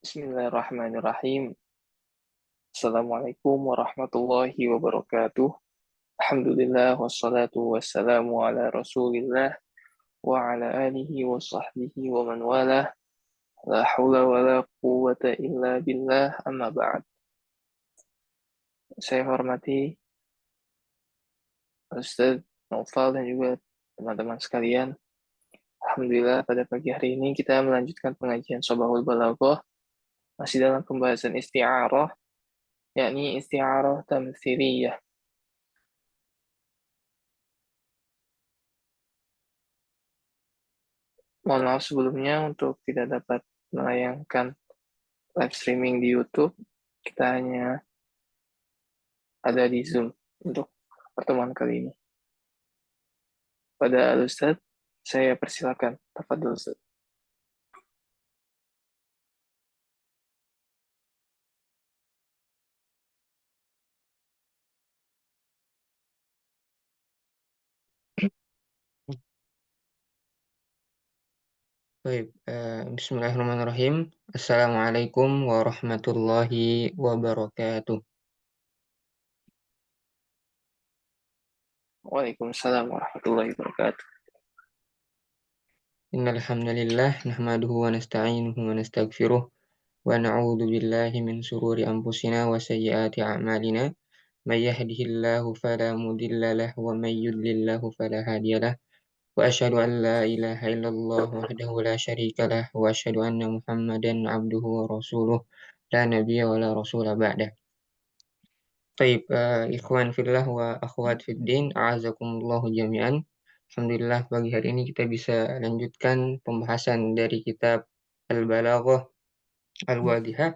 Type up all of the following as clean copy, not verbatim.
Bismillahirrahmanirrahim. Assalamualaikum warahmatullahi wabarakatuh. Alhamdulillah wassalatu wassalamu ala Rasulillah wa ala alihi wa sahbihi wa man walah. La haula wa la quwwata illa billah amma ba'd. Saya hormati Ustaz Naufal dan juga teman-teman sekalian. Alhamdulillah pada pagi hari ini kita melanjutkan pengajian Shabahul Balaghah masih dalam pembahasan isti'arah, yakni isti'arah tamtsiliyah. Mohon maaf sebelumnya untuk tidak dapat menayangkan live streaming di YouTube. Kita hanya ada di Zoom untuk pertemuan kali ini. Pada Ustaz, saya persilakan. Tafadhol Ustaz. Baik, Bismillahirrahmanirrahim. Assalamualaikum warahmatullahi wabarakatuh. Waalaikumsalam warahmatullahi wabarakatuh. Innal hamdalillah nahmaduhu wa nasta'inuhu wa nastaghfiruh wa na'udzu billahi min shururi anfusina wa sayyiati a'malina. May yahdihillahu fala mudilla lahu wa may yudlil lahu fala hadiya lahu. Wa asyhadu an la ilaha illallah wahdahu la syarika lahu wa asyhadu anna Muhammadan 'abduhu wa rasuluh la nabiyya wa la rasula ba'dah. Baik, ikhwan fillah wa akhwat fiddin, a'azakumullahu jami'an. Alhamdulillah pagi hari ini kita bisa lanjutkan pembahasan dari kitab Al-Balaghah Al-Wadihah.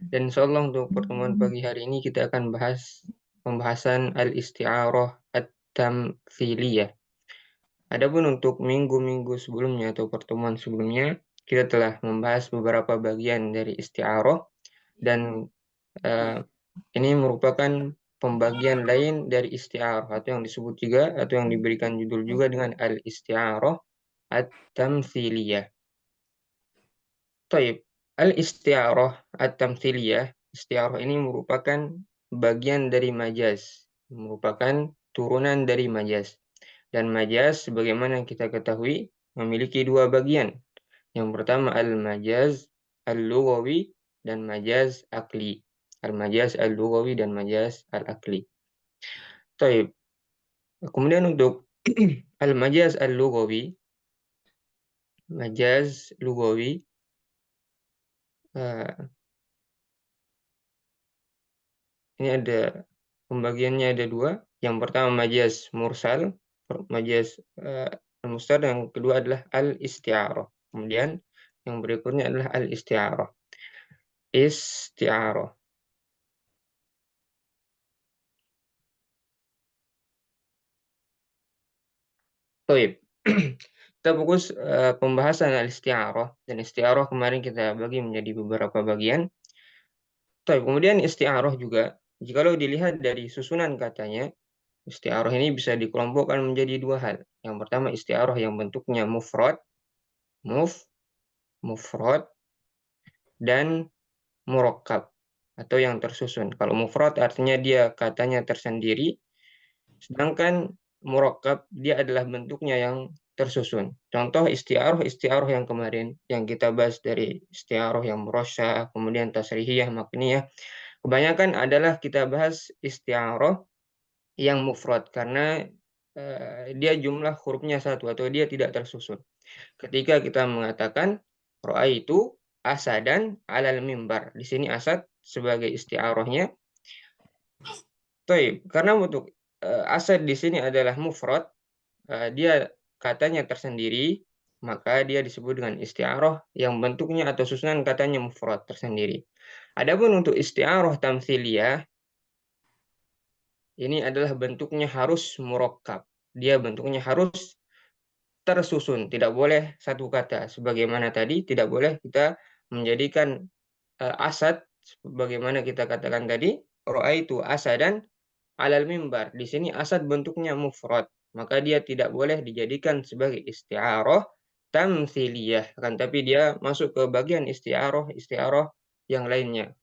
Dan insyaallah untuk pertemuan pagi hari ini kita akan bahas pembahasan al-isti'arah at-tamtsiliyah. Adapun untuk minggu-minggu sebelumnya atau pertemuan sebelumnya, kita telah membahas beberapa bagian dari isti'arah dan ini merupakan pembagian lain dari isti'arah atau yang disebut juga atau yang diberikan judul juga dengan al-isti'arah at-tamtsiliyah. Taib, al-isti'arah at-tamtsiliyah, isti'arah ini merupakan bagian dari majaz, merupakan turunan dari majaz. Dan majaz sebagaimana kita ketahui memiliki dua bagian. Yang pertama al-majaz al-lughawi dan majaz akli. Al-majaz al-lughawi dan majaz al-akli. Taib. Kemudian untuk al-majaz al-lughawi, majaz lughawi ini ada pembagiannya ada dua. Yang pertama majaz mursal, majaz al-mustar, yang kedua adalah al-isti'arah. Kemudian yang berikutnya adalah al-isti'arah. Isti'arah. Taib. Kita fokus pembahasan al-isti'arah, dan isti'arah kemarin kita bagi menjadi beberapa bagian. Taib. Kemudian isti'arah juga, jikalau dilihat dari susunan katanya, isti'arah ini bisa dikelompokkan menjadi dua hal. Yang pertama isti'arah yang bentuknya mufrad, mufrad dan murakkab atau yang tersusun. Kalau mufrad artinya dia katanya tersendiri, sedangkan murakkab dia adalah bentuknya yang tersusun. Contoh isti'arah yang kemarin yang kita bahas dari isti'arah yang murasyah, kemudian tasrihiyah, makniyah, kebanyakan adalah kita bahas isti'arah yang mufrad karena dia jumlah hurufnya satu atau dia tidak tersusun. Ketika kita mengatakan ra'aitu asadan alal mimbar, di sini asad sebagai isti'arahnya. Karena untuk asad di sini adalah mufrad, dia katanya tersendiri, maka dia disebut dengan isti'arah yang bentuknya atau susunan katanya mufrad tersendiri. Adapun untuk isti'arah tamtsiliyah, ini adalah bentuknya harus murakkab. Dia bentuknya harus tersusun, tidak boleh satu kata. Sebagaimana tadi, tidak boleh kita menjadikan asad, sebagaimana kita katakan tadi, ra'aitu asadan alal mimbar. Di sini asad bentuknya mufrad, maka dia tidak boleh dijadikan sebagai isti'arah tamtsiliyah. Kan tapi dia masuk ke bagian isti'arah yang lainnya.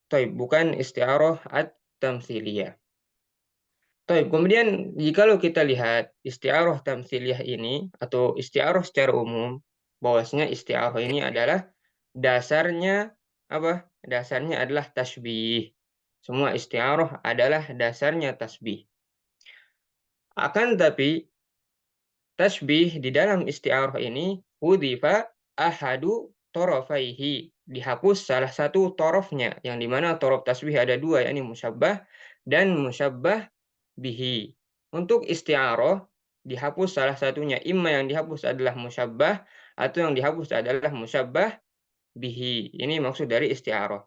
Taib, bukan isti'arah at-tamtsiliyah. Taib, kemudian jikalau kita lihat isti'arah tamtsiliyah ini atau isti'arah secara umum, bahwasanya isti'arah ini adalah dasarnya apa? Dasarnya adalah tasbih. Semua isti'arah adalah dasarnya tasbih. Akan tetapi tasbih di dalam isti'arah ini hudifa ahadu torofaihi, dihapus salah satu torofnya, yang dimana torof tasbih ada dua, yakni musyabbah dan musyabbah bihi. Untuk isti'arah dihapus salah satunya, imma yang dihapus adalah musyabbah atau yang dihapus adalah musyabbah bihi. Ini maksud dari isti'arah.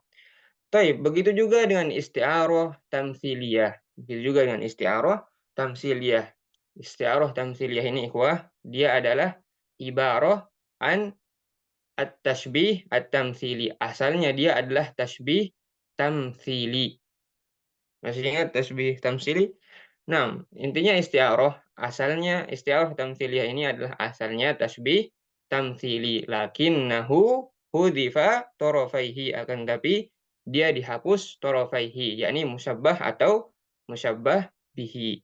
Taib, begitu juga dengan isti'arah tamtsiliyah. Begitu juga dengan isti'arah tamtsiliyah. Isti'arah tamtsiliyah ini ikhwah, dia adalah ibarah an at-tashbih at-tamtsili. Asalnya dia adalah tashbih tamtsili. Masih ingat tasbih tamtsili? Nah, intinya isti'arah, asalnya isti'arah tamtsiliyah ini adalah asalnya tasbih tamtsili, lakinnahu hudifa torofaihi, akan tapi dia dihapus torofaihi, yakni musyabbah atau musyabbah bihi.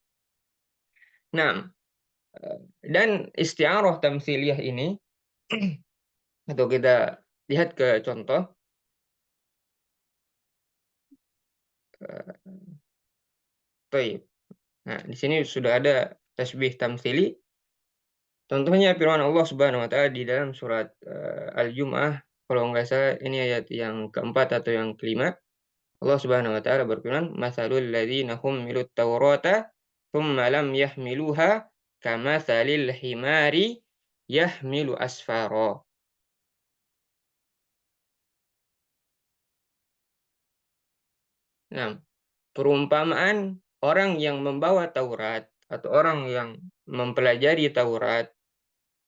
Nah, dan isti'arah tamtsiliyah ini atau kita lihat ke contoh, Taib. Nah, di sini sudah ada tasbih tamtsili. Contohnya firman Allah Subhanahu wa taala di dalam surat Al-Jumu'ah, kalau nggak salah ini ayat yang keempat atau yang kelima. Allah Subhanahu wa taala berfirman, "Matsalul ladzina hummilut taurata tsumma lam yahmiluha kamatsalil himari yahmilu asfara." Nah, perumpamaan orang yang membawa Taurat atau orang yang mempelajari Taurat,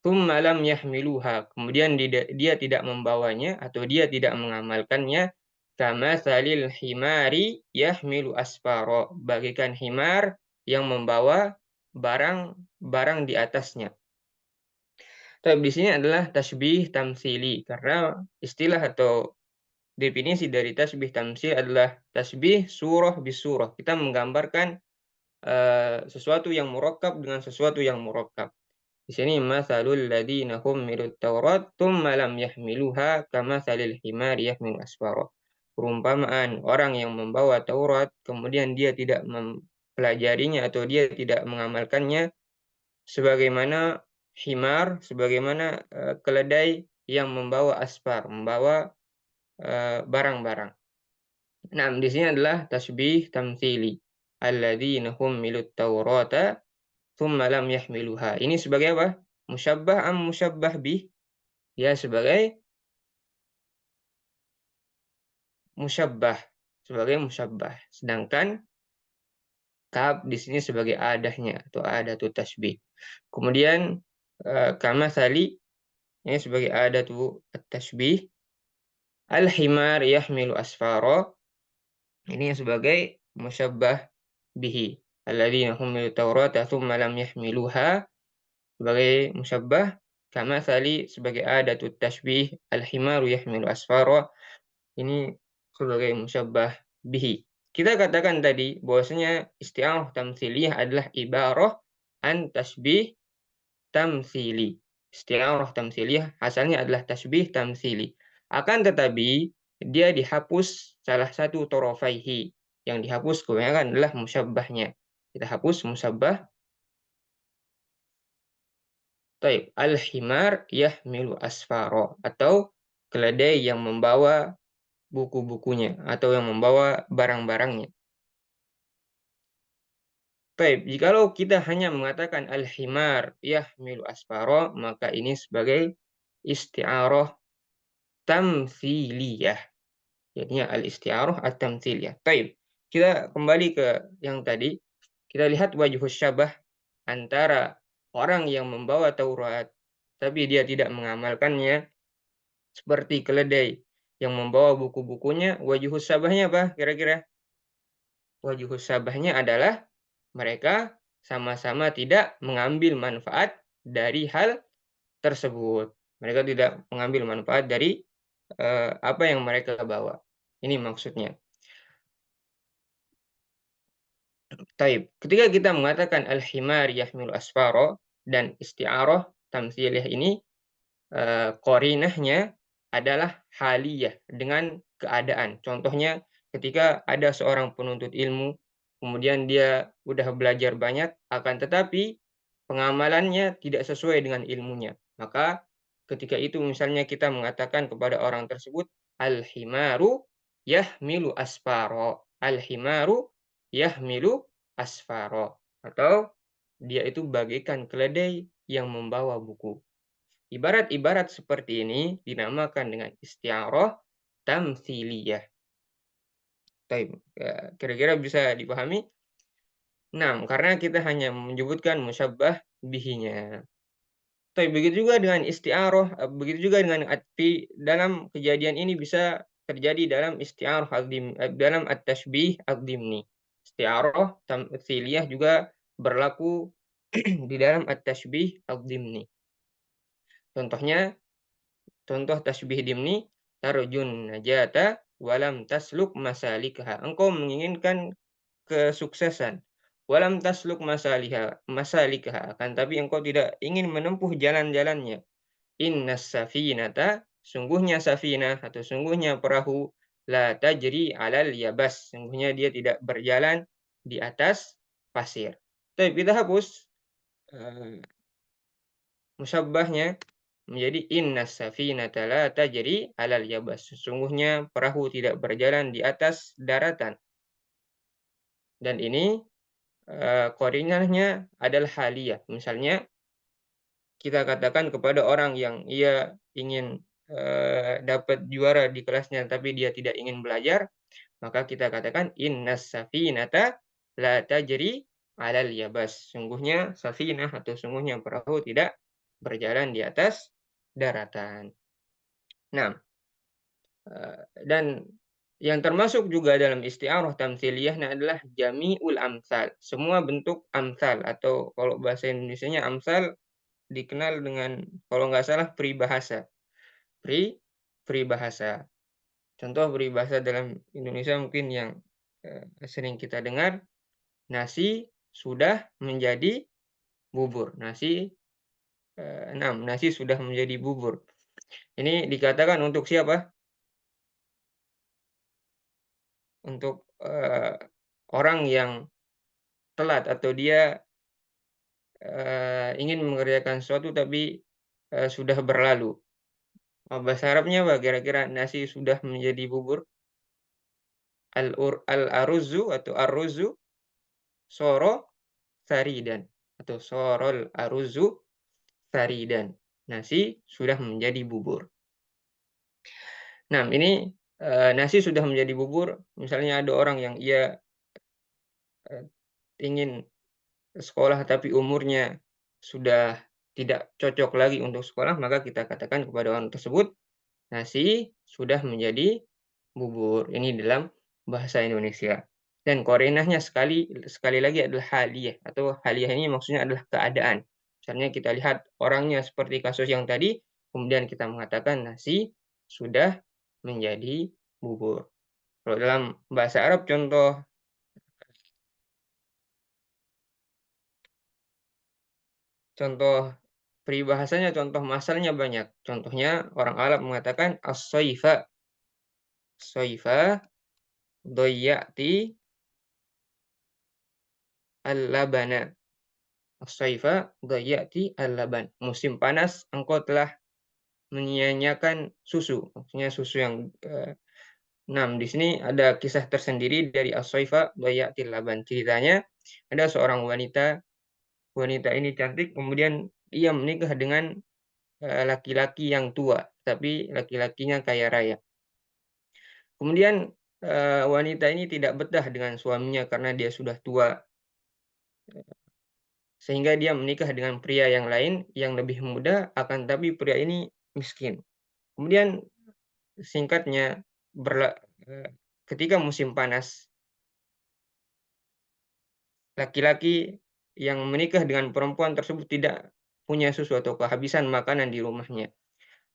tsumma lam yahmiluha, kemudian dia tidak membawanya atau dia tidak mengamalkannya, kamatsalil himari yahmilu asfara, bagaikan himar yang membawa barang-barang di atasnya. Tapi di sini adalah tasbih tamtsili, karena istilah atau definisi dari tasbih tamtsil adalah tasbih surah bisurah. Kita menggambarkan sesuatu yang murakkab dengan sesuatu yang murakkab. Di sini masalul ladzina hummilut taurat tsumma lam yahmiluha kamatsalil himari yahmilu asfara. Perumpamaan orang yang membawa Taurat kemudian dia tidak mempelajarinya atau dia tidak mengamalkannya, sebagaimana himar, sebagaimana keledai yang membawa asfar, membawa barang-barang. Nah, di sini adalah tasbih tamtsili. Alladzina hummilut taurata tsumma lam yahmiluha. Ini sebagai apa? Musyabbah am musyabbah bih? Ya, sebagai musyabbah, sebagai musyabbah. Sedangkan kaf di sini sebagai adahnya atau adatu tasbih. Kemudian kama sali ini sebagai adatu tasbih. Al-himar yahmilu asfara ini sebagai musyabbah bihi. Alladzina humilu taurata tsumma lam yahmiluha sebagai musyabbah, kama sali sebagai adatu tasbih, al-himaru yahmilu asfara ini sebagai musyabbah bihi. Kita katakan tadi bahwasanya isti'arah tamtsiliyah adalah ibarah an tasbih tamtsili. Isti'arah tamtsiliyah asalnya adalah tasbih tamtsili. Akan tetapi dia dihapus salah satu torofaihi. Yang dihapus kebanyakan adalah musyabbahnya. Kita hapus musyabbah. Taib. Al-himar yahmilu asfaro, atau keledai yang membawa buku-bukunya atau yang membawa barang-barangnya. Baik, jikalau kita hanya mengatakan al-himar yahmilu asfaro, maka ini sebagai isti'arah tamtsiliyah. Jadinya al-isti'arah at-tamtsiliyah. Baik, kita kembali ke yang tadi. Kita lihat wajhus syabah antara orang yang membawa Taurat tapi dia tidak mengamalkannya, seperti keledai yang membawa buku-bukunya. Wajhus syabahnya apa kira-kira? Wajhus syabahnya adalah mereka sama-sama tidak mengambil manfaat dari hal tersebut. Mereka tidak mengambil manfaat dari apa yang mereka bawa. Ini maksudnya. Taib. Ketika kita mengatakan al-himar yahmilu asfaro dan isti'arah tamtsiliyah ini, qarinahnya adalah haliyah, dengan keadaan. Contohnya ketika ada seorang penuntut ilmu, kemudian dia udah belajar banyak, akan tetapi pengamalannya tidak sesuai dengan ilmunya. Maka ketika itu misalnya kita mengatakan kepada orang tersebut, al-himaru yahmilu asfaro. Al-himaru yahmilu asfaro. Atau dia itu bagaikan keledai yang membawa buku. Ibarat-ibarat seperti ini dinamakan dengan isti'arah tamtsiliyah. Taib. Kira-kira bisa dipahami? Nah, karena kita hanya menyebutkan musyabbah bihinya. Taib. Begitu juga dengan isti'arah, begitu juga dengan dalam kejadian ini bisa terjadi dalam isti'arah dalam at-tashbih ad-dimni. Isti'arah tamtsiliyah juga berlaku di dalam at-tashbih ad-dimni. Contoh tasbih dimni, tarjun najata walam tasluk masalikha. Engkau menginginkan kesuksesan. Walam tasluk masalikha. Akan tapi engkau tidak ingin menempuh jalan-jalannya. Innas safinata, sungguhnya safinah atau sungguhnya perahu, la tajri alal yabas. Sungguhnya dia tidak berjalan di atas pasir. Tapi kita hapus musyabbahnya menjadi innas safinata la tajri 'alal yabas. Sesungguhnya perahu tidak berjalan di atas daratan. Dan ini qarinahnya adalah haliyah. Misalnya kita katakan kepada orang yang ia ingin dapat juara di kelasnya tapi dia tidak ingin belajar, maka kita katakan innas safinata la tajri 'alal yabas. Sungguhnya safinah atau sungguhnya perahu tidak berjalan di atas daratan. Nah, dan yang termasuk juga dalam isti'arah tamtsiliyah adalah jami'ul amsal. Semua bentuk amsal atau kalau bahasa Indonesianya amsal dikenal dengan kalau nggak salah peribahasa. Peribahasa. Contoh peribahasa dalam Indonesia mungkin yang sering kita dengar, nasi sudah menjadi bubur. Nasi sudah menjadi bubur. Ini dikatakan untuk siapa? Untuk orang yang telat atau dia ingin mengerjakan sesuatu tapi sudah berlalu. Bahasa Arabnya apa kira-kira nasi sudah menjadi bubur? Al-aruzzu atau arruzu soro saridan atau sorol aruzzu saridan. Nasi sudah menjadi bubur. Nah, ini nasi sudah menjadi bubur, misalnya ada orang yang ia ingin sekolah tapi umurnya sudah tidak cocok lagi untuk sekolah, maka kita katakan kepada orang tersebut, nasi sudah menjadi bubur. Ini dalam bahasa Indonesia. Dan qarinahnya sekali lagi adalah haliyah, atau haliyah ini maksudnya adalah keadaan. Misalnya kita lihat orangnya seperti kasus yang tadi, kemudian kita mengatakan nasi sudah menjadi bubur. Kalau dalam bahasa Arab contoh peribahasanya, contoh masalnya banyak. Contohnya orang Arab mengatakan as-soifa. Soifa doyati al-labana. As-soifa doyati al-laban. Musim panas engkau telah menyia-nyiakan susu. Maksudnya susu yang di sini ada kisah tersendiri dari as-soifa doyati al-laban. Ceritanya ada seorang wanita. Wanita ini cantik, kemudian ia menikah dengan laki-laki yang tua, tapi laki-lakinya kaya raya. Kemudian wanita ini tidak betah dengan suaminya karena dia sudah tua, sehingga dia menikah dengan pria yang lain yang lebih muda, akan tapi pria ini miskin. Kemudian singkatnya, ketika musim panas, laki-laki yang menikah dengan perempuan tersebut tidak punya susu atau kehabisan makanan di rumahnya.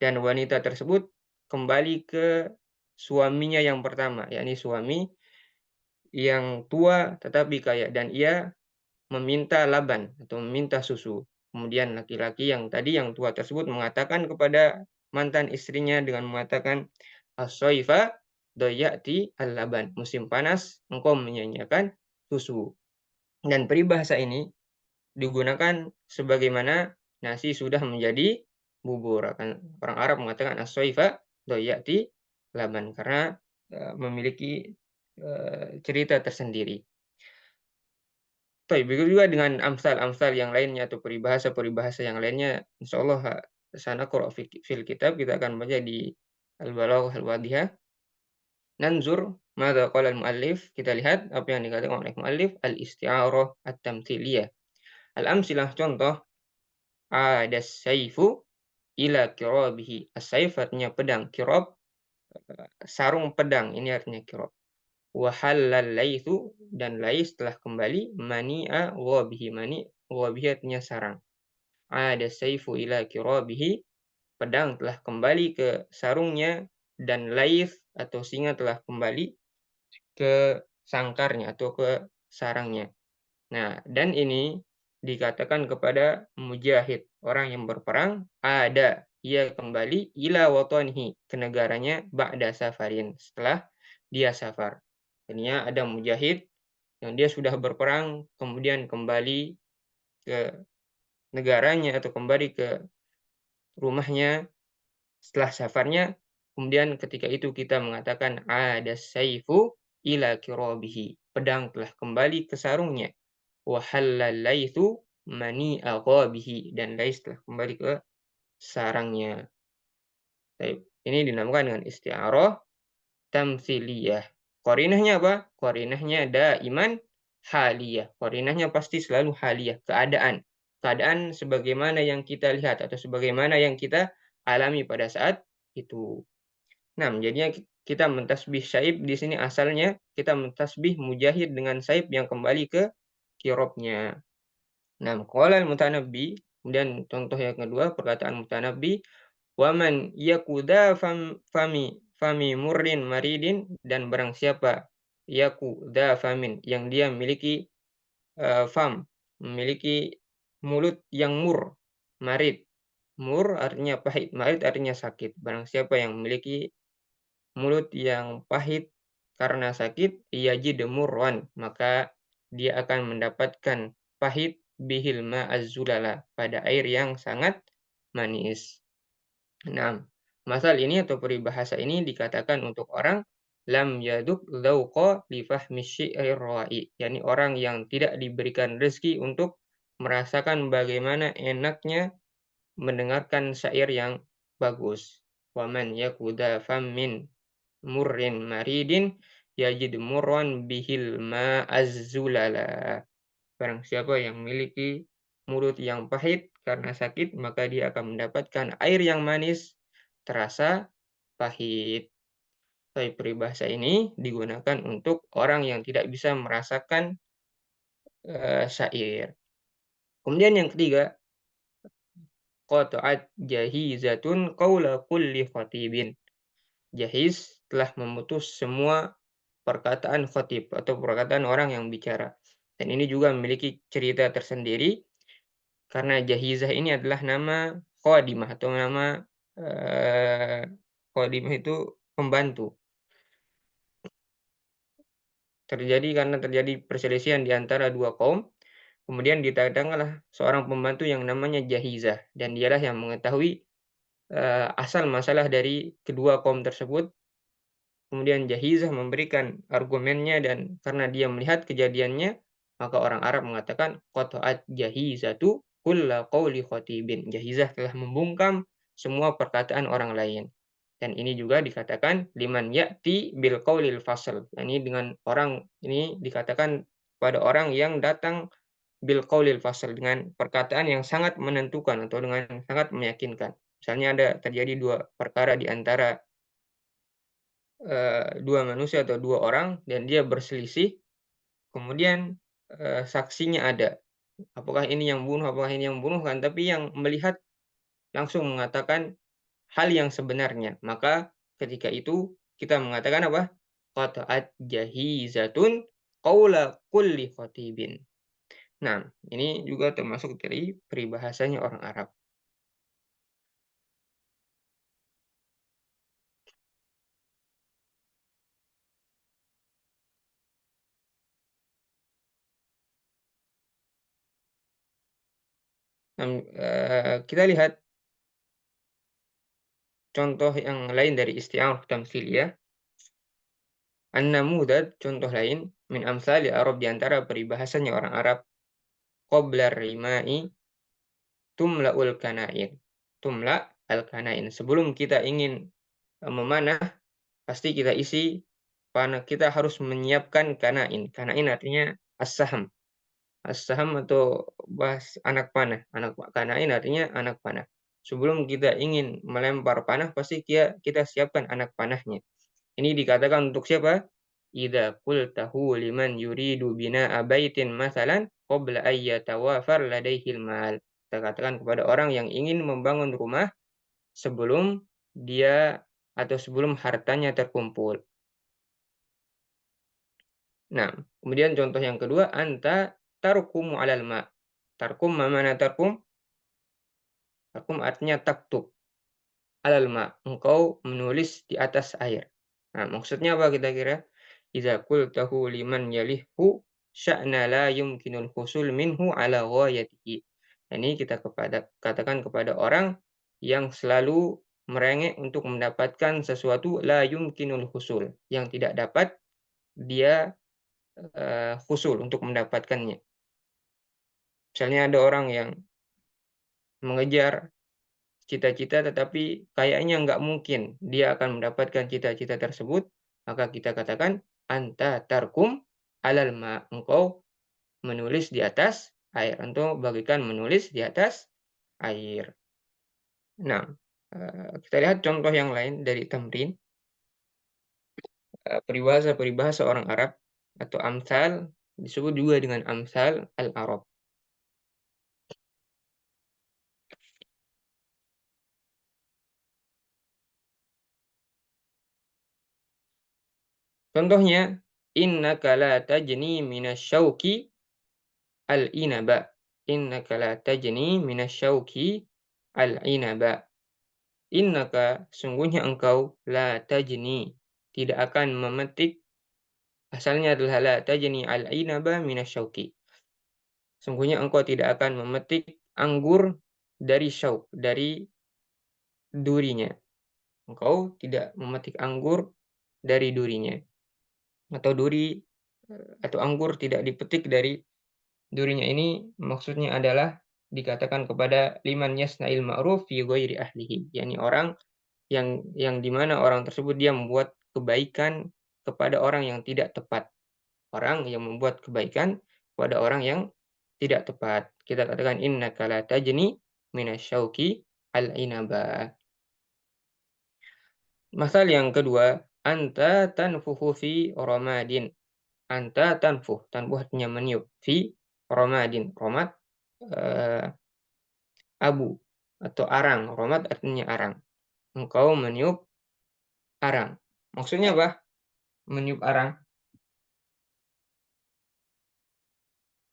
Dan wanita tersebut kembali ke suaminya yang pertama, yakni suami yang tua tetapi kaya dan ia meminta laban atau meminta susu. Kemudian laki-laki yang tadi yang tua tersebut mengatakan kepada mantan istrinya dengan mengatakan, "As-soifa doyati al-laban." Musim panas engkau menyanyiakan susu. Dan peribahasa ini digunakan sebagaimana nasi sudah menjadi bubur. Orang Arab mengatakan as-soifa doyati laban karena memiliki cerita tersendiri. Baik, begitu juga dengan amsal-amsal yang lainnya atau peribahasa-peribahasa yang lainnya, insyaallah sanaqra'u fil kitab, kita akan baca di Al-Balaghah Al-Wadihah. Nanzur madza qala al-muallif, kita lihat apa yang dikatakan oleh muallif, al-isti'arah at-tamtsiliyah. Al-amsilah, contoh, adas saifu ila kirabihi. As-saif artinya pedang, kirab sarung pedang, ini artinya kirab. Wa halal laitsu, dan lais telah kembali, mani'a ghabihi. Mani ghabihi artinya sarang. Ada saifu ila kirabihi, pedang telah kembali ke sarungnya, dan lais atau singa telah kembali ke sangkarnya atau ke sarangnya. Nah, dan ini dikatakan kepada Mujahid, orang yang berperang, ada ia kembali ila watanihi, ke negaranya, ba'da safarin, setelah dia safar. Artinya ada Mujahid yang dia sudah berperang kemudian kembali ke negaranya atau kembali ke rumahnya setelah safarnya, kemudian ketika itu kita mengatakan ada saifu ila kirabihi, pedang telah kembali ke sarungnya. Wa halal laitsu mani'a ghabihi, dan lais telah kembali ke sarangnya. Baik, ini dinamakan dengan isti'arah tamtsiliyah. Qarinahnya apa? Qarinahnya daiman haliyah. Qarinahnya pasti selalu haliyah, keadaan. Keadaan sebagaimana yang kita lihat atau sebagaimana yang kita alami pada saat itu. Nah, jadinya kita mentasbih syaib di sini asalnya kita mentasbih Mujahid dengan saib yang kembali ke kirobnya. Nah, qala al-Mutanabbi, kemudian contoh yang kedua perkataan Mutanabbi, "Waman yakuda fami murrin maridin," dan barang siapa yakuda famin, yang dia memiliki memiliki mulut yang marid. Mur artinya pahit, marid artinya sakit. Barang siapa yang memiliki mulut yang pahit karena sakit, yajid murran, maka dia akan mendapatkan pahit bihil ma'azzulala, pada air yang sangat manis. Nah, masal ini atau peribahasa ini dikatakan untuk orang lam yaduk dzauqa li fahmi syi'rir ra'i, yakni orang yang tidak diberikan rezeki untuk merasakan bagaimana enaknya mendengarkan syair yang bagus. Waman yakuda fammin murrin maridin yajid murran bihil ma'azzulala. Barang siapa yang memiliki mulut yang pahit karena sakit, maka dia akan mendapatkan air yang manis terasa pahit. Tapi peribahasa ini digunakan untuk orang yang tidak bisa merasakan syair. Kemudian yang ketiga, qata'at jahizatun qaula kulli khatibin. Jahiz telah memutus semua perkataan khatib atau perkataan orang yang bicara. Dan ini juga memiliki cerita tersendiri karena Jahizah ini adalah nama khadimah atau nama khadimah itu pembantu. Karena terjadi perselisihan di antara dua kaum, kemudian didatangkanlah seorang pembantu yang namanya Jahizah, dan dialah yang mengetahui asal masalah dari kedua kaum tersebut. Kemudian Jahizah memberikan argumennya, dan karena dia melihat kejadiannya, maka orang Arab mengatakan qata'at jahizatu kulla qauli khatibin. Jahizah telah membungkam semua perkataan orang lain. Dan ini juga dikatakan liman ya'ti bil qaulil fasl. Ini dengan orang ini dikatakan pada orang yang datang bil qaulil fasl, dengan perkataan yang sangat menentukan atau dengan sangat meyakinkan. Misalnya ada terjadi dua perkara di antara dua manusia atau dua orang dan dia berselisih, kemudian saksinya ada. Apakah ini yang bunuh, apakah ini yang bunuh kan? Tapi yang melihat langsung mengatakan hal yang sebenarnya. Maka ketika itu kita mengatakan apa? Qata'at jahizatun qaula kulli khatibin. Nah, ini juga termasuk dari peribahasanya orang Arab. Nah, kita lihat contoh yang lain dari isti'arah tamtsiliyah. An-namudad, contoh lain, min amsali Arab, di antara peribahasanya orang Arab. Qabla rimai tumla'ul kanain. Tumla al-kanain. Sebelum kita ingin memanah, pasti kita isi panah. Kita harus menyiapkan kanain. Kanain artinya as-saham. As-saham atau bahas anak panah. Kanain artinya anak panah. Sebelum kita ingin melempar panah, pasti kita siapkan anak panahnya. Ini dikatakan untuk siapa? Idza qultahu liman yuridu bina'a baitin masalan qabla ay yatawafar ladaihil mal. Kita katakan kepada orang yang ingin membangun rumah sebelum dia atau sebelum hartanya terkumpul. Nah, kemudian contoh yang kedua, anta tarkumu alal ma. Tarkum, mana tarkum? Tarkum artinya taktub. Alal ma, engkau menulis di atas air. Nah, maksudnya apa kita kira? Idza qultahu liman yalihu sya'na la yumkinul husul minhu ala ghayatihi. Ini kita katakan kepada orang yang selalu merengek untuk mendapatkan sesuatu la yumkinul husul, yang tidak dapat dia husul untuk mendapatkannya. Misalnya ada orang yang mengejar cita-cita tetapi kayaknya nggak mungkin dia akan mendapatkan cita-cita tersebut, maka kita katakan anta tarkum alal ma, engkau menulis di atas air, atau bagikan menulis di atas air. Nah, kita lihat contoh yang lain dari tamrin, peribahasa-peribahasa orang Arab atau amsal, disebut juga dengan amsal al-Arab. Contohnya, innaka la tajni minasyauki al-inaba. Innaka la tajni minasyauki al-inaba. Innaka, sungguhnya engkau, la tajni, tidak akan memetik. Asalnya adalah la tajni al-inaba minasyauki. Sungguhnya engkau tidak akan memetik anggur dari syauk, dari durinya. Engkau tidak memetik anggur dari durinya. Atau atau anggur tidak dipetik dari durinya. Ini maksudnya adalah dikatakan kepada liman yasna'il ma'ruf fi ghairi ahlihi, yakni orang yang dimana orang tersebut dia membuat kebaikan kepada orang yang tidak tepat. Orang yang membuat kebaikan kepada orang yang tidak tepat. Kita katakan innaka la tajni minasyauki al-inaba. Masal yang kedua, anta tanfuhu fi ramadin. Anta tanfuh. Tanfuh artinya meniup. Fi ramadin. Romad abu atau arang. Romad artinya arang. Engkau meniup arang. Maksudnya apa? Meniup arang.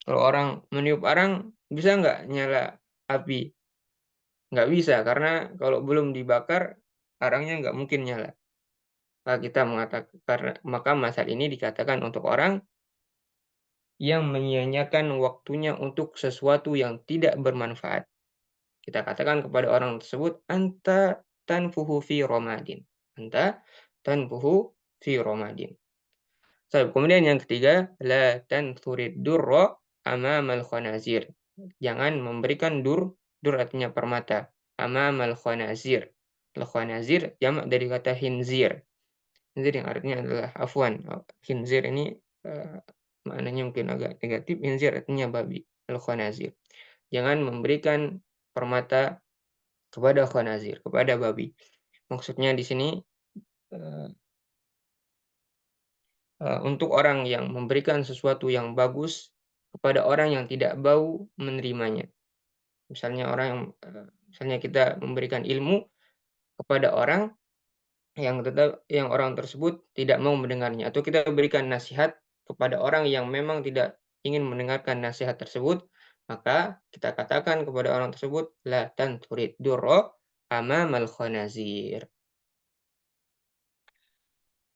Kalau orang meniup arang, bisa nggak nyala api? Nggak bisa, karena kalau belum dibakar, arangnya nggak mungkin nyala. Maka kita mengatakan, maka masal ini dikatakan untuk orang yang menyia-nyiakan waktunya untuk sesuatu yang tidak bermanfaat. Kita katakan kepada orang tersebut, anta tanfuhu fi ramadin. Anta tanfuhu fi ramadin. Kemudian yang ketiga, la tanfurid durra amamal khanazir. Jangan memberikan dur artinya permata, amamal khanazir. Al-khanazir jamak dari kata hinzir. Hinzir yang artinya adalah afwan. Hinzir ini maknanya mungkin agak negatif. Hinzir artinya babi. Al-khanazir. Jangan memberikan permata kepada khanazir, kepada babi. Maksudnya di sini untuk orang yang memberikan sesuatu yang bagus kepada orang yang tidak bau menerimanya. Misalnya misalnya kita memberikan ilmu kepada orang yang orang tersebut tidak mau mendengarnya, atau kita berikan nasihat kepada orang yang memang tidak ingin mendengarkan nasihat tersebut, maka kita katakan kepada orang tersebut, la tanturid durra amamal khanazir.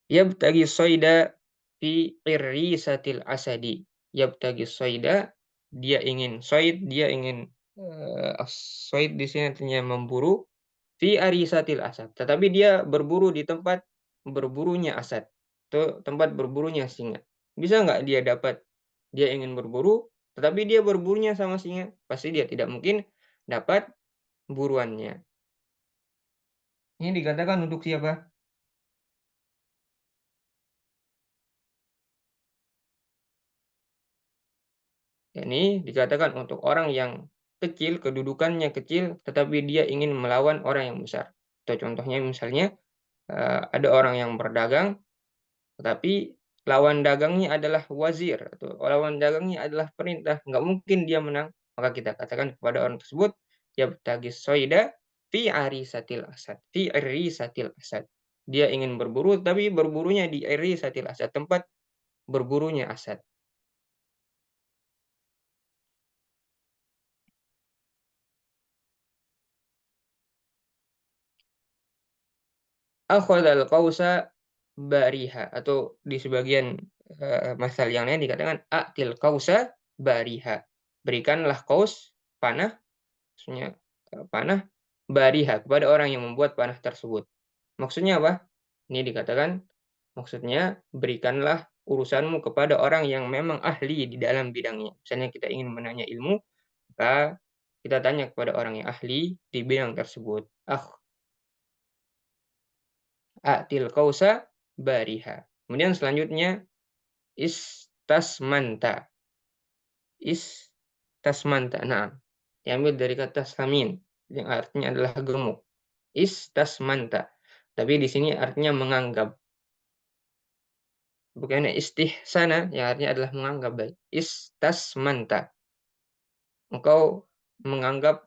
Yabtagi soida fi irrisatil asadi. Yabtagi soida, dia ingin soid, dia ingin soid di sini artinya memburu, fi arisatil asad. Tetapi dia berburu di tempat berburunya asad, atau tempat berburunya singa. Bisa nggak dia dapat? Dia ingin berburu, tetapi dia berburunya sama singa. Pasti dia tidak mungkin dapat buruannya. Ini dikatakan untuk siapa? Ini dikatakan untuk orang yang kecil, kedudukannya kecil, tetapi dia ingin melawan orang yang besar. Atau contohnya misalnya ada orang yang berdagang, tetapi lawan dagangnya adalah wazir, atau lawan dagangnya adalah perintah. Nggak mungkin dia menang. Maka kita katakan kepada orang tersebut, yabtagis soida fi arisatil asad. Fi arisatil asad. Dia ingin berburu, tapi berburunya di arisatil asad, tempat berburunya asad. Akhadhal qausa bariha, atau di sebagian masal yang lain dikatakan atil qausa bariha. Berikanlah kaus panah, maksudnya panah bariha kepada orang yang membuat panah tersebut. Maksudnya apa? Ini dikatakan maksudnya berikanlah urusanmu kepada orang yang memang ahli di dalam bidangnya. Misalnya kita ingin menanya ilmu, maka kita tanya kepada orang yang ahli di bidang tersebut. Atil kausa bariha. Kemudian selanjutnya istasmanta. Istasmanta. Nah, diambil dari kata samin yang artinya adalah gemuk. Istasmanta. Tapi di sini artinya menganggap. Bukannya istihsana yang artinya adalah menganggap baik. Istasmanta. Engkau menganggap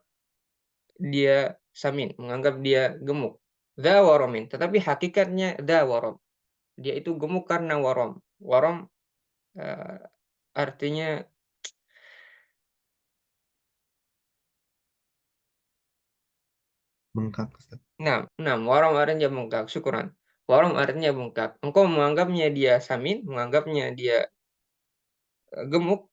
dia samin, menganggap dia gemuk. Dha tetapi hakikatnya dha warom. Dia itu gemuk karena warom. Warom artinya bengkak. nah, warom artinya bengkak, syukuran. Warom artinya bengkak. Engkau menganggapnya dia samin, menganggapnya dia gemuk,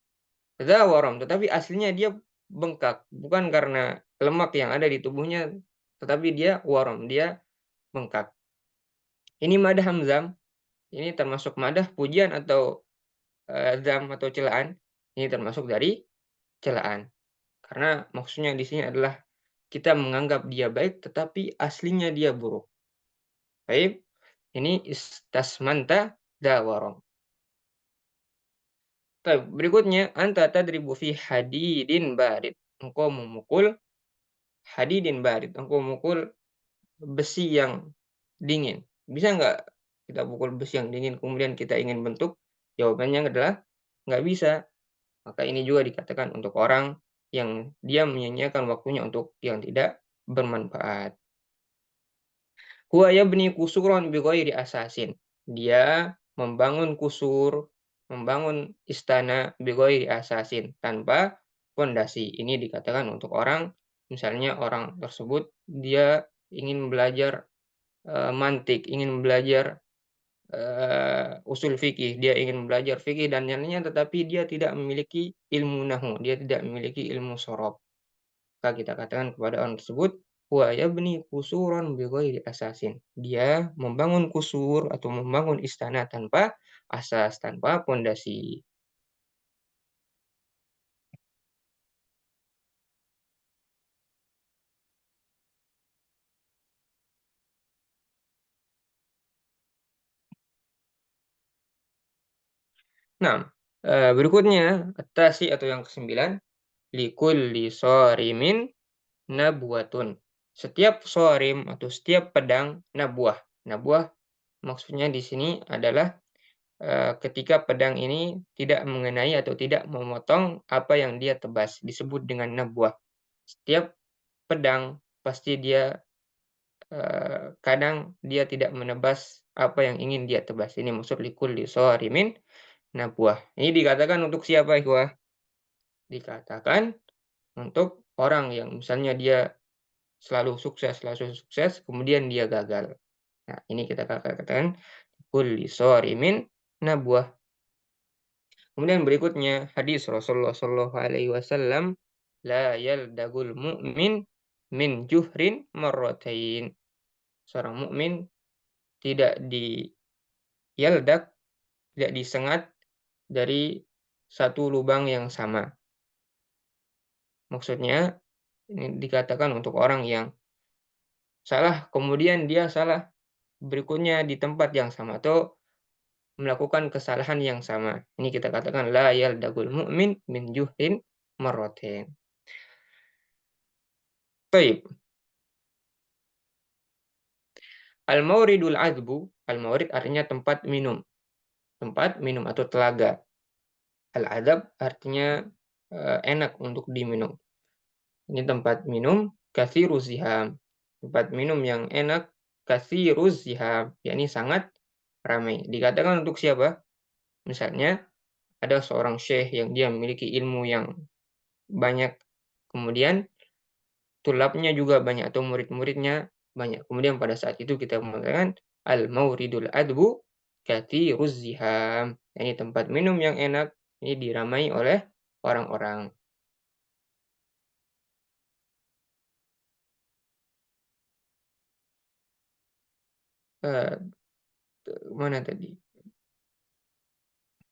warom, tetapi aslinya dia bengkak, bukan karena lemak yang ada di tubuhnya, tetapi dia warom, dia bengkak. Ini madah hamzam, ini termasuk madah pujian atau zam atau celaan. Ini termasuk dari celaan. Karena maksudnya di sini adalah kita menganggap dia baik, tetapi aslinya dia buruk. Baik, ini istasmanta dawarom. Berikutnya, anta tadribu fi hadidin barid. Engkau memukul hadidin barid. Engkau memukul besi yang dingin. Bisa nggak kita pukul besi yang dingin kemudian kita ingin bentuk? Jawabannya adalah nggak bisa. Maka ini juga dikatakan untuk orang yang dia menyanyiakan waktunya untuk yang tidak bermanfaat. Huwa yabni kusuran bighairi asasin. Dia membangun kusur, membangun istana bighairi asasin, tanpa fondasi. Ini dikatakan untuk orang, misalnya orang tersebut dia ingin belajar mantik, ingin belajar usul fikih, dia ingin belajar fikih dan lainnya, tetapi dia tidak memiliki ilmu nahu, dia tidak memiliki ilmu sorof. Maka kita katakan kepada orang tersebut, wa yabni kusuran bighairi asasin. Dia membangun kusur atau membangun istana tanpa asas, tanpa pondasi. Nah, berikutnya atasi atau yang kesembilan, likulli sorimin nabuatun. Setiap sorim atau setiap pedang nabuah. Nabuah maksudnya di sini adalah ketika pedang ini tidak mengenai atau tidak memotong apa yang dia tebas, disebut dengan nabuah. Setiap pedang pasti dia kadang dia tidak menebas apa yang ingin dia tebas. Ini maksud likulli sharimin nabuah. Ini dikatakan untuk siapa, ikhwah? Dikatakan untuk orang yang misalnya dia selalu sukses, kemudian dia gagal. Nah, ini kita katakan kulli sharimin nabuah. Kemudian berikutnya hadis Rasulullah Shallallahu Alaihi Wasallam, la yaldagul mu'min min juhrin marratain. Seorang mukmin tidak diyaldak, tidak disengat dari satu lubang yang sama. Maksudnya ini dikatakan untuk orang yang salah, kemudian dia salah berikutnya di tempat yang sama atau melakukan kesalahan yang sama. Ini kita katakan la yaldagul mu'min min juhrin marratain. Baik. Al-mauridul azbu, al-maurid artinya tempat minum. Tempat minum atau telaga. Al-adab artinya enak untuk diminum. Ini tempat minum katsiruz ziham. Tempat minum yang enak katsiruz ziham, yakni sangat ramai. Dikatakan untuk siapa? Misalnya ada seorang syekh yang dia memiliki ilmu yang banyak, kemudian tulabnya juga banyak atau murid-muridnya banyak. Kemudian pada saat itu kita mengatakan al-mauridul adbu katsiruz ziham. Ini tempat minum yang enak, ini diramai oleh orang-orang. Eh, Mana tadi?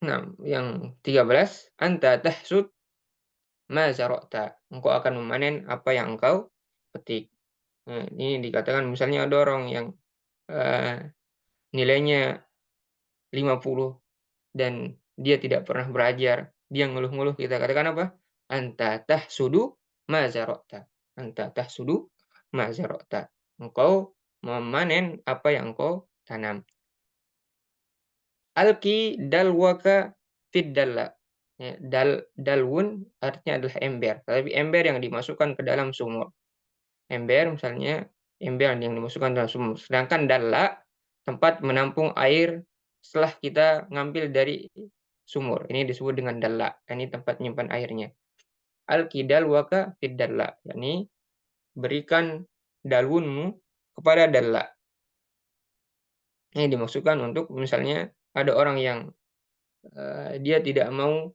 Nah, yang 13, anta tahsud ma zarokta. Engkau akan memanen apa yang engkau petik. Nah, ini dikatakan misalnya ada orang yang nilainya 50 dan dia tidak pernah belajar, dia ngeluh-ngeluh, kita katakan apa? Anta tahsudu ma zarokta. Anta tahsudu ma zarokta. Engkau memanen apa yang engkau tanam. Alki dalwaka fid dalla. Ya, dalwun artinya adalah ember, tapi ember yang dimasukkan ke dalam sumur. Ember misalnya ember yang dimasukkan dalam sumur. Sedangkan dalla tempat menampung air setelah kita ngambil dari sumur. Ini disebut dengan dalla. Ini tempat menyimpan airnya. Al-kidal waka fid dalla. Yani berikan dalwunmu kepada dalla. Ini dimaksudkan untuk misalnya ada orang yang dia tidak mau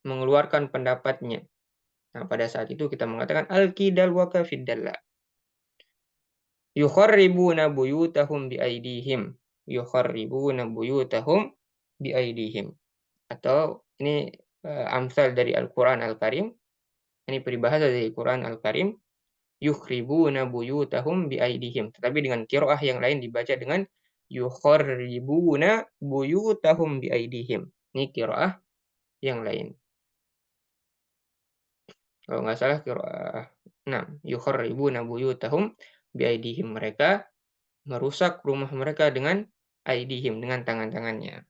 mengeluarkan pendapatnya. Nah, pada saat itu kita mengatakan al-kidal waka fid dalla. Yukharribuna buyutahum biaidihim. Yukharribuna buyutahum biaidihim. Atau ini amsal dari Al-Quran Al-Karim. Ini peribahasa dari Al-Quran Al-Karim. Yukhribuna buyutahum biaidihim. Tetapi dengan qiraah yang lain dibaca dengan yukharribuna buyutahum biaidihim. Ini qiraah yang lain. Kalau nggak salah qiraah. Nah, yukharribuna buyutahum biaidihim. Mereka merusak rumah mereka dengan aidihim, dengan tangan-tangannya.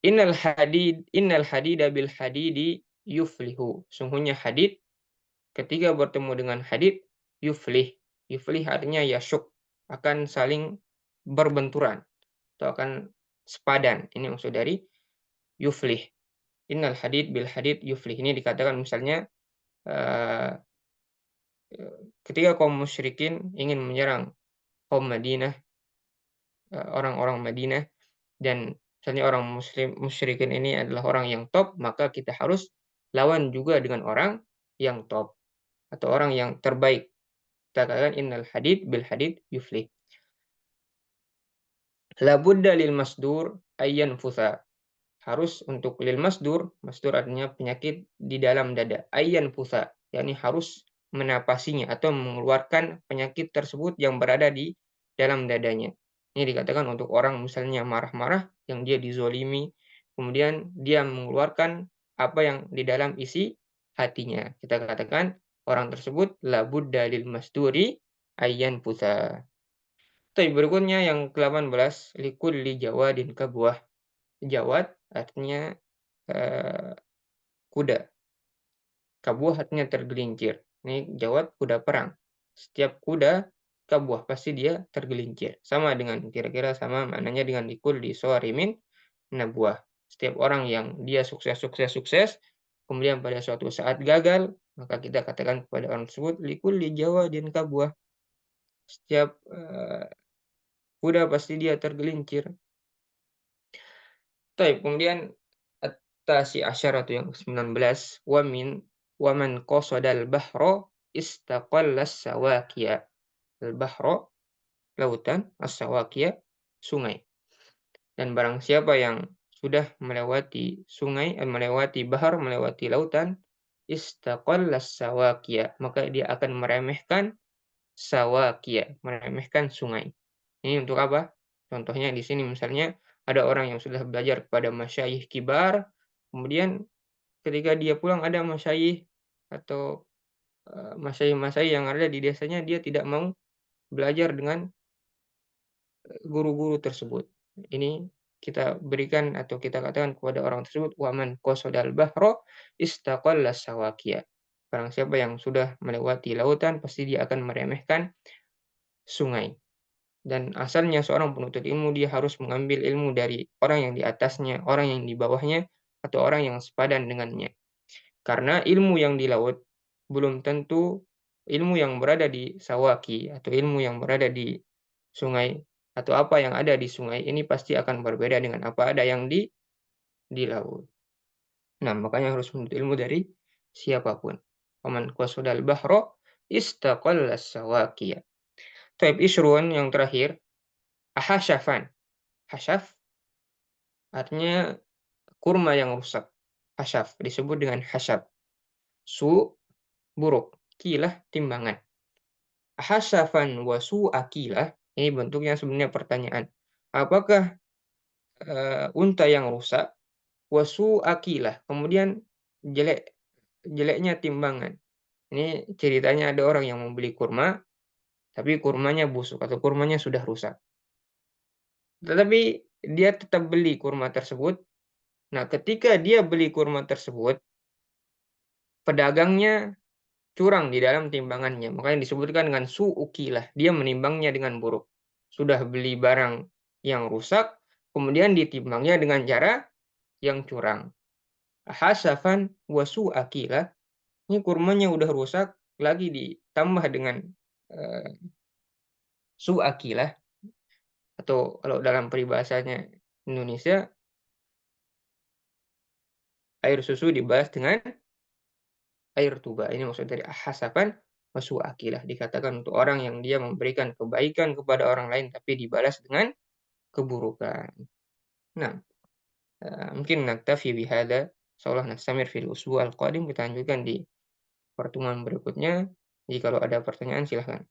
Innal hadida bil hadidi yuflihu. Sungguhnya hadid ketika bertemu dengan hadid yuflih. Yuflih artinya yasyuk, akan saling berbenturan atau akan sepadan. Ini maksud dari yuflih. Innal hadid bil hadid yuflih. Ini dikatakan misalnya ketika kaum musyrikin ingin menyerang kaum Madinah, orang-orang Madinah, dan misalnya orang musyrikin ini adalah orang yang top, maka kita harus lawan juga dengan orang yang top atau orang yang terbaik. Kita katakan innal hadid bil hadid yuflih. La budda lil masdur ayyan fusa. Harus untuk lil masdur artinya penyakit di dalam dada. Ayyan fusa, yakni harus menapasinya atau mengeluarkan penyakit tersebut yang berada di dalam dadanya. Ini dikatakan untuk orang misalnya marah-marah yang dia dizolimi, kemudian dia mengeluarkan apa yang di dalam isi hatinya. Kita katakan orang tersebut la budda lil masduri ayyan fusa. Tapi berikutnya yang ke-18, likulli jawadin kabuah. Jawad artinya kuda. Kabuah artinya tergelincir. Ini jawab kuda perang. Setiap kuda kabuah pasti dia tergelincir. Sama dengan kira-kira sama maknanya dengan likul di sawarimin nabuah. Setiap orang yang dia sukses, kemudian pada suatu saat gagal, maka kita katakan kepada orang tersebut likul di Jawa dan kabuah. Setiap kuda pasti dia tergelincir. Baik, kemudian at-tasi asyara yang ke-19 waman qasadal bahra istaqallas sawaqiya. Al-bahra lautan, as-sawaqiya sungai. Dan barang siapa yang sudah melewati sungai, melewati bahar, melewati lautan, istaqallas sawaqiya, maka dia akan meremehkan sawaqiya, meremehkan sungai. Ini untuk apa? Contohnya di sini misalnya ada orang yang sudah belajar kepada masyayikh kibar, kemudian ketika dia pulang ada masyayikh atau masyayikh-masyayikh yang ada di desanya dia tidak mau belajar dengan guru-guru tersebut. Ini kita berikan atau kita katakan kepada orang tersebut waman qasadal bahra istaqallas sawaqiya. Barang siapa yang sudah melewati lautan pasti dia akan meremehkan sungai. Dan asalnya seorang penuntut ilmu dia harus mengambil ilmu dari orang yang di atasnya, orang yang di bawahnya, atau orang yang sepadan dengannya. Karena ilmu yang di laut belum tentu ilmu yang berada di sawaki atau ilmu yang berada di sungai atau apa yang ada di sungai ini pasti akan berbeda dengan apa ada yang di laut. Nah, makanya harus menuntut ilmu dari siapapun. Waman qasodal bahro istaqallas sawaqiya. Taib isrun yang terakhir, ahasyafan. Hasyaf artinya kurma yang rusak. Hasyaf disebut dengan hasyaf. Su buruk. Kilah timbangan. Hasyafan wa su'akilah. Ini bentuknya sebenarnya pertanyaan. Apakah unta yang rusak wa su'akilah. Kemudian jeleknya timbangan. Ini ceritanya ada orang yang membeli kurma, tapi kurmanya busuk atau kurmanya sudah rusak. Tetapi dia tetap beli kurma tersebut. Nah, ketika dia beli kurma tersebut, pedagangnya curang di dalam timbangannya. Makanya disebutkan dengan su'ukilah. Dia menimbangnya dengan buruk. Sudah beli barang yang rusak, kemudian ditimbangnya dengan cara yang curang. Hasafan wa su'akilah. Ini kurmanya udah rusak, lagi ditambah dengan su'akilah. Atau kalau dalam peribahasanya Indonesia, air susu dibalas dengan air tuba. Ini maksud dari hasapan wasu akilah. Dikatakan untuk orang yang dia memberikan kebaikan kepada orang lain tapi dibalas dengan keburukan. Nah, mungkin naktafi bihada. Insyaallah nastamir fil usbu' al-qadim. Kita lanjutkan di pertemuan berikutnya. Jika kalau ada pertanyaan silahkan.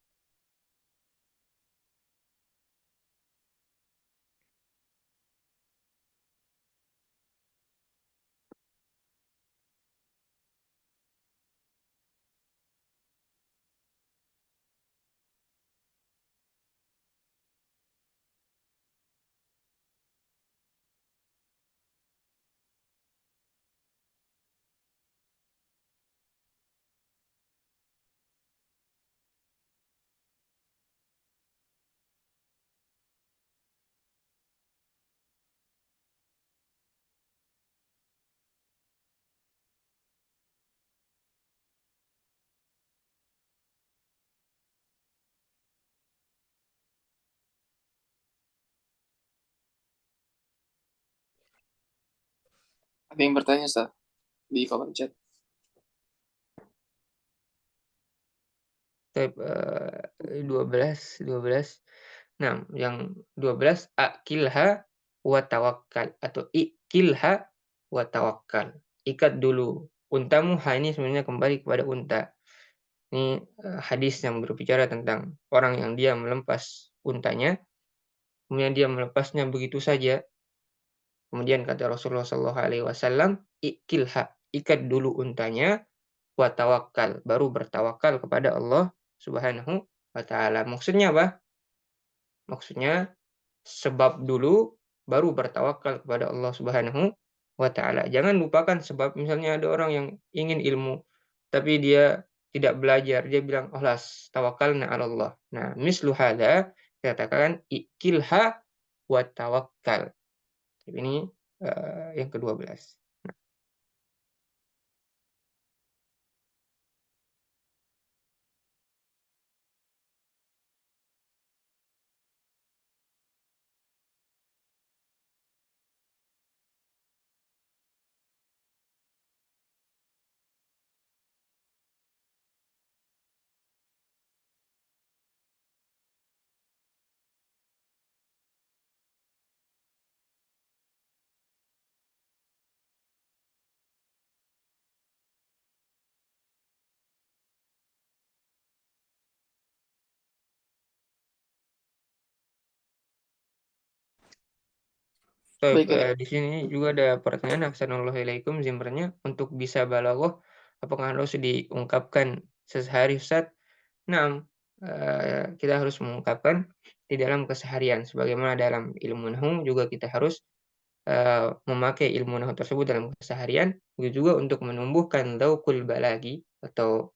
Ada yang bertanya, Ustaz, di kolom chat. Tab 12. Nah, yang 12 akilha wa tawakkal atau ikilha wa tawakkal. Ikat dulu untamu. Ini sebenarnya kembali kepada unta. Ini hadis yang berbicara tentang orang yang dia melepas untanya, kemudian dia melepasnya begitu saja. Kemudian kata Rasulullah SAW, ikilha, ikat dulu untanya, wa tawakkal, baru bertawakal kepada Allah Subhanahu wa taala. Maksudnya apa? Maksudnya sebab dulu baru bertawakal kepada Allah Subhanahu wa taala. Jangan lupakan sebab. Misalnya ada orang yang ingin ilmu, tapi dia tidak belajar, dia bilang alas tawakkalna 'ala Allah. Nah, mislu hadza kita katakan ikilha wa tawakkal. Ini yang ke-12. Baik, Di sini juga ada pertanyaan Ahsanullahu Zimbernya, untuk bisa balaghah apakah harus diungkapkan sehari Ustaz? Nah, kita harus mengungkapkan di dalam keseharian sebagaimana dalam ilmu nahwu juga kita harus memakai ilmu nahwu tersebut dalam keseharian, begitu juga untuk menumbuhkan dzauqul balagi atau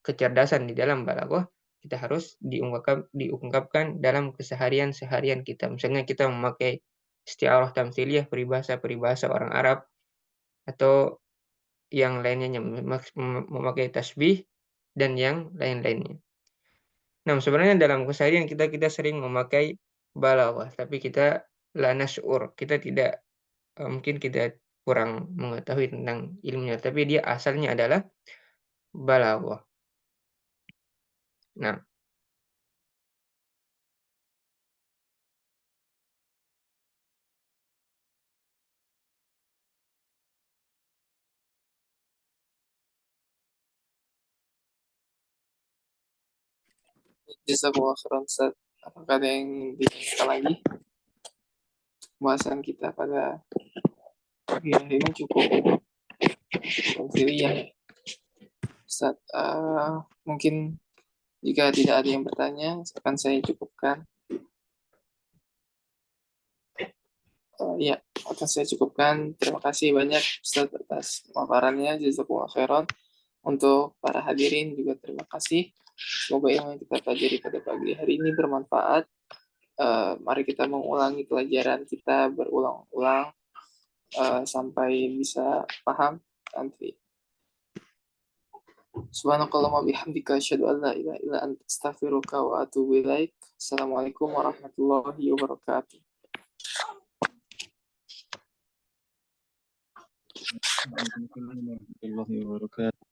kecerdasan di dalam balaghah, kita harus diungkapkan dalam keseharian kita. Misalnya kita memakai isti'arah tamtsiliyah, peribahasa orang Arab, atau yang lainnya yang memakai tasbih dan yang lain-lainnya. Nah, sebenarnya dalam keseharian kita sering memakai balaghah, tapi kita la nasy'ur, kita tidak mungkin kita kurang mengetahui tentang ilmunya, tapi dia asalnya adalah balaghah. Nah, jazakumullah khairan Ustaz. Apakah ada yang ditanyakan lagi? Pembahasan kita pada pagi hari ini cukup ya, Ustaz. Mungkin jika tidak ada yang bertanya, akan saya cukupkan. Ya, akan saya cukupkan. Terima kasih banyak Ustaz atas pemaparannya. Jazakumullah khairan. Untuk para hadirin juga terima kasih. Semoga ilmu yang kita pelajari pada pagi hari ini bermanfaat. Mari kita mengulangi pelajaran kita berulang-ulang sampai bisa paham nanti. Subhanakallahumma bihamdika asyhadu an la ilaha illa anta astaghfiruka wa atubu ilaik. Assalamualaikum warahmatullahi wabarakatuh. Waalaikumsalam warahmatullahi wabarakatuh.